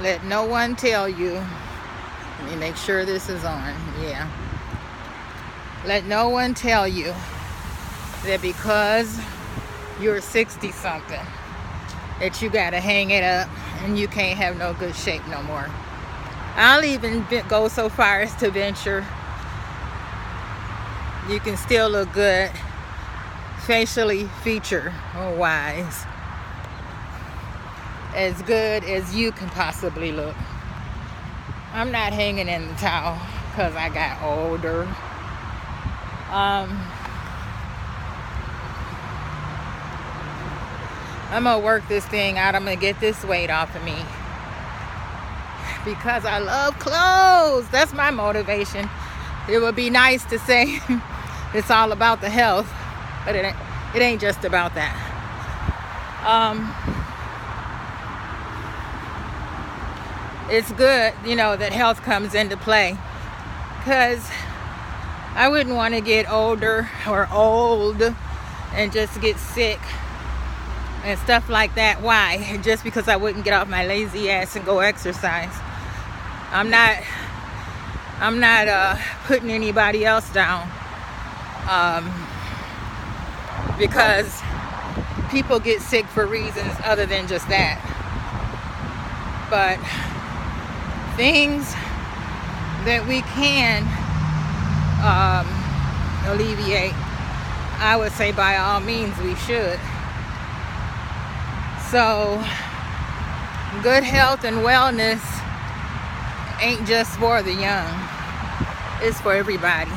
Let no one tell you. Let me make sure this is on. Yeah. Let no one tell you that because you're 60 something that you gotta hang it up and you can't have no good shape no more. I'll even go so far as to venture you can still look good facially feature wise, as good as you can possibly look. I'm not hanging in the towel because I got older. I'm gonna work this thing out. I'm gonna get this weight off of me because I love clothes. That's my motivation. It would be nice to say it's all about the health, but it ain't just about that. It's good, that health comes into play, because I wouldn't want to get older or old and just get sick and stuff like that. Why? Just because I wouldn't get off my lazy ass and go exercise. I'm not putting anybody else down, because people get sick for reasons other than just that. But things that we can alleviate, I would say by all means we should. So good health and wellness ain't just for the young, it's for everybody.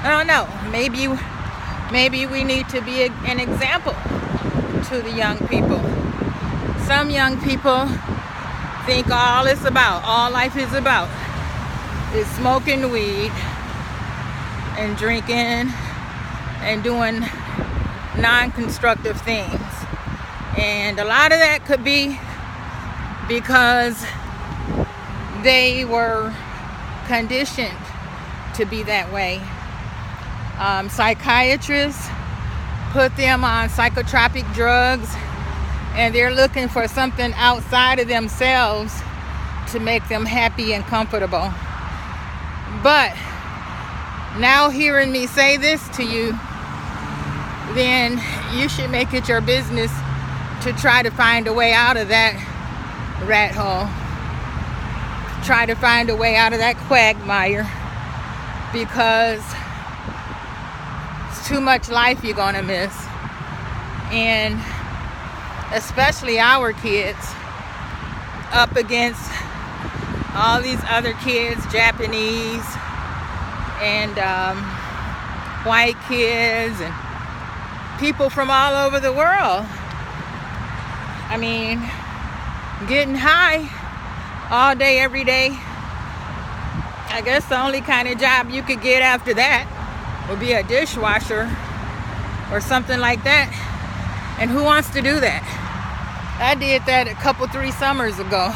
I don't know, maybe we need to be an example to the young people. Some young people think all life is about is smoking weed and drinking and doing non-constructive things. And a lot of that could be because they were conditioned to be that way. Psychiatrists put them on psychotropic drugs, and they're looking for something outside of themselves to make them happy and comfortable. But now hearing me say this to you, then you should make it your business to try to find a way out of that rat hole. Try to find a way out of that quagmire, because it's too much life you're gonna miss. And especially our kids, up against all these other kids, Japanese and white kids and people from all over the world. I mean, getting high all day, every day. I guess the only kind of job you could get after that would be a dishwasher or something like that. And who wants to do that? I did that 3 summers ago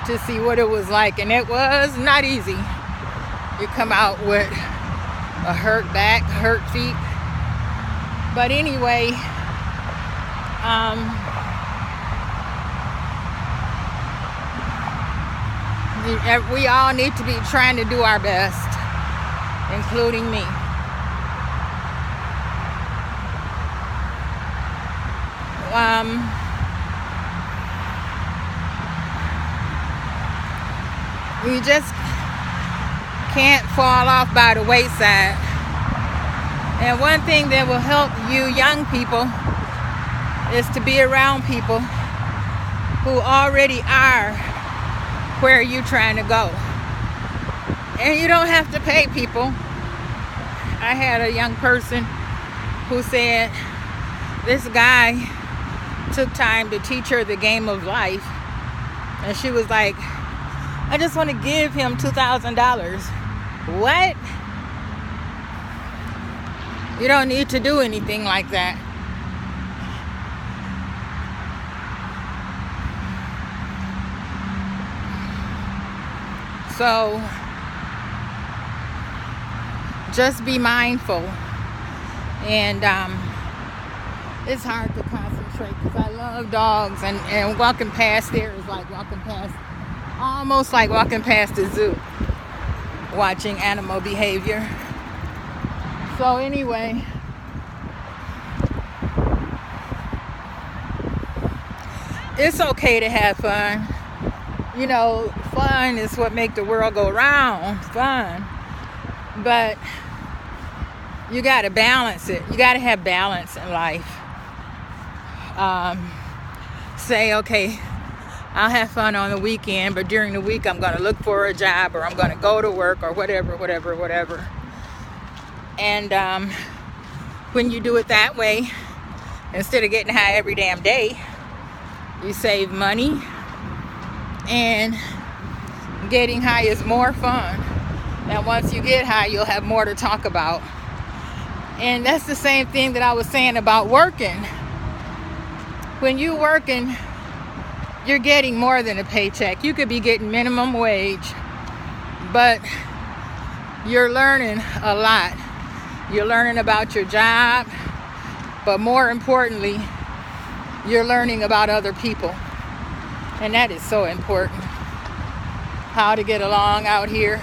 to see what it was like, and it was not easy. You come out with a hurt back, hurt feet. But anyway, we all need to be trying to do our best, including me. We just can't fall off by the wayside. And one thing that will help you young people is to be around people who already are where you're trying to go. And you don't have to pay people. I had a young person who said this guy took time to teach her the game of life, and she was like, I just want to give him $2,000. What? You don't need to do anything like that. So just be mindful And it's hard to concentrate because I love dogs, and walking past there is like almost like walking past the zoo, watching animal behavior. So anyway, it's okay to have fun. You know, fun is what makes the world go round. Fun. But you got to balance it. You got to have balance in life. Say, okay, I'll have fun on the weekend, but during the week I'm going to look for a job, or I'm going to go to work, or whatever. And when you do it that way, instead of getting high every damn day, you save money, and getting high is more fun. And once you get high, you'll have more to talk about. And that's the same thing that I was saying about working. When you're working, you're getting more than a paycheck. You could be getting minimum wage, but you're learning a lot. You're learning about your job, but more importantly, you're learning about other people. And that is so important. How to get along out here.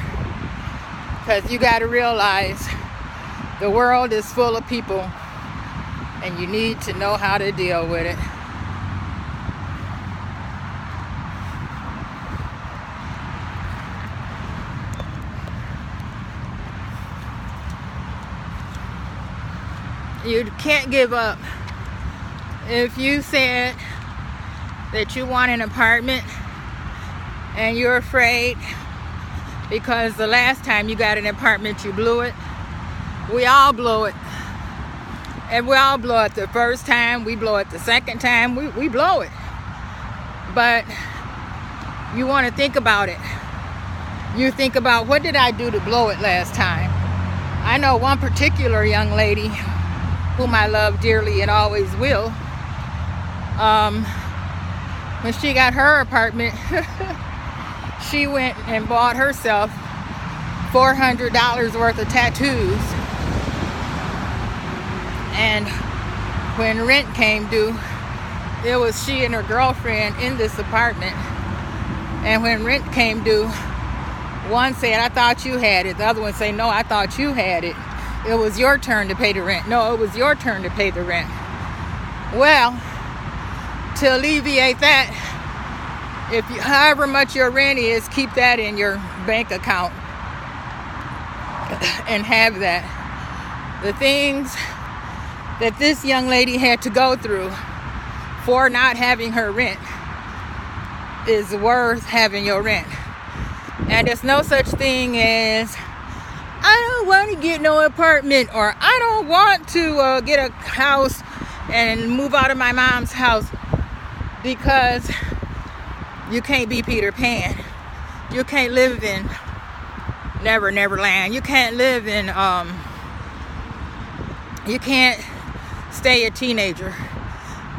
Because you got to realize the world is full of people, and you need to know how to deal with it. You can't give up. If you said that you want an apartment and you're afraid because the last time you got an apartment you blew it, we all blow it. And we all blow it the first time, we blow it the second time, we blow it. But you want to think about it. You think about, what did I do to blow it last time? I know one particular young lady whom I love dearly and always will. When she got her apartment, she went and bought herself $400 worth of tattoos. And when rent came due, it was she and her girlfriend in this apartment. And when rent came due, one said, I thought you had it. The other one said, no, I thought you had it. It was your turn to pay the rent. No, it was your turn to pay the rent. Well, to alleviate that, however much your rent is, keep that in your bank account and have that. The things that this young lady had to go through for not having her rent is worth having your rent. And there's no such thing as, I don't want to get no apartment, or I don't want to get a house and move out of my mom's house, because you can't be Peter Pan. You can't live in Neverland. You can't live in, you can't stay a teenager.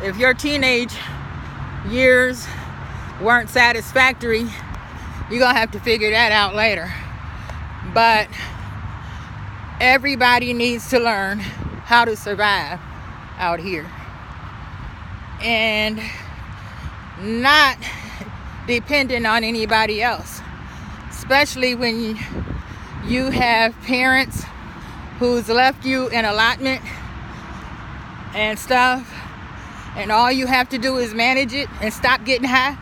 If your teenage years weren't satisfactory, you're going to have to figure that out later. But everybody needs to learn how to survive out here. And not dependent on anybody else. Especially when you have parents who's left you an allotment and stuff, and all you have to do is manage it and stop getting high.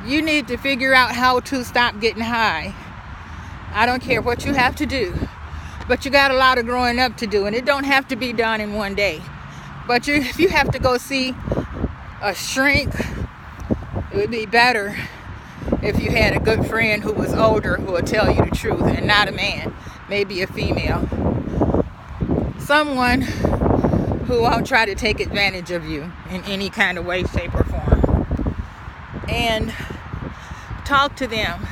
You need to figure out how to stop getting high. I don't care what you have to do, but you got a lot of growing up to do, and it don't have to be done in one day. But if you have to go see a shrink, it would be better if you had a good friend who was older who would tell you the truth, and not a man, maybe a female. Someone who won't try to take advantage of you in any kind of way, shape, or form. And talk to them.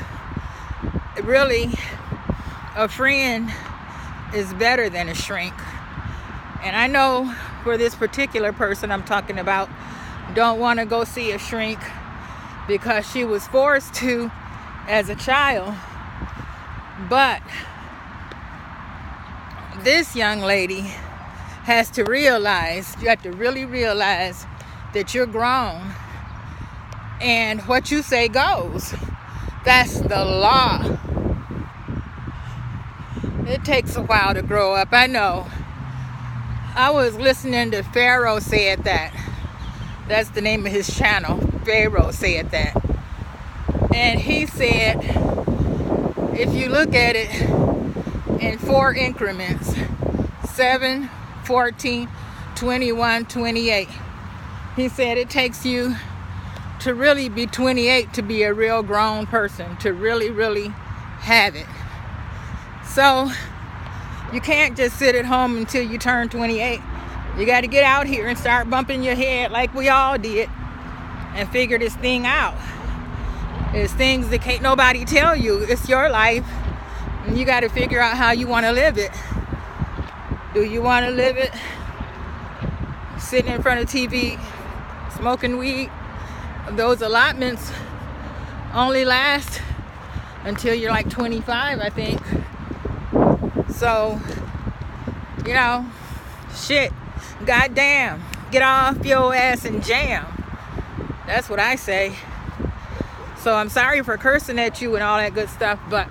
Really, a friend is better than a shrink. And I know for this particular person I'm talking about, don't want to go see a shrink because she was forced to as a child. But this young lady has to realize, you have to really realize that you're grown and what you say goes. That's the law. It takes a while to grow up, I know. I was listening to Pharaoh Said That. That's the name of his channel. Pharaoh Said That. And he said, if you look at it in 4 increments, 7, 14, 21, 28. He said it takes you to really be 28 to be a real grown person, to really, really have it. So you can't just sit at home until you turn 28. You got to get out here and start bumping your head like we all did and figure this thing out. It's things that can't nobody tell you. It's your life, and you got to figure out how you want to live it. Do you want to live it sitting in front of TV, smoking weed? Those allotments only last until you're like 25, I think. So, you know, shit, goddamn, get off your ass and jam. That's what I say. So I'm sorry for cursing at you and all that good stuff, but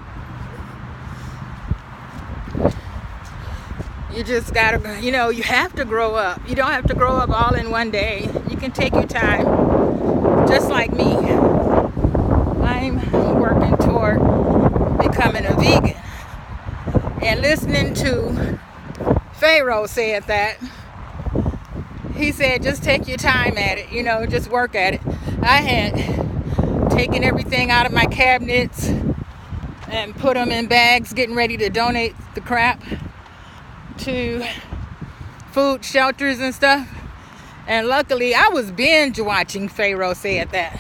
you just gotta, you know, you have to grow up. You don't have to grow up all in one day. You can take your time, just like me. I'm working toward becoming a vegan. And listening to Pharaoh Said That, he said just take your time at it, you know, just work at it. I had taken everything out of my cabinets and put them in bags, getting ready to donate the crap to food shelters and stuff. And luckily, I was binge watching Pharaoh Said That.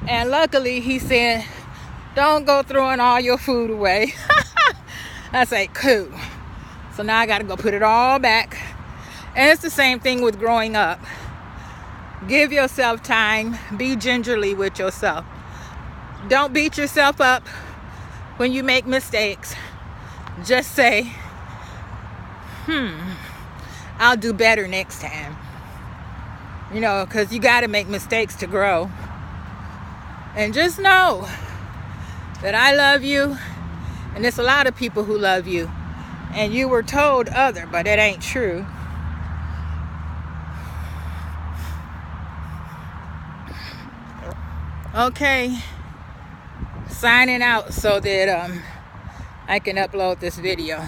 And luckily, he said, don't go throwing all your food away. I say, cool. So now I got to go put it all back. And it's the same thing with growing up. Give yourself time. Be gingerly with yourself. Don't beat yourself up when you make mistakes. Just say, I'll do better next time. You know, because you got to make mistakes to grow. And just know that I love you. And there's a lot of people who love you. And you were told other, but it ain't true. Okay, signing out so that I can upload this video.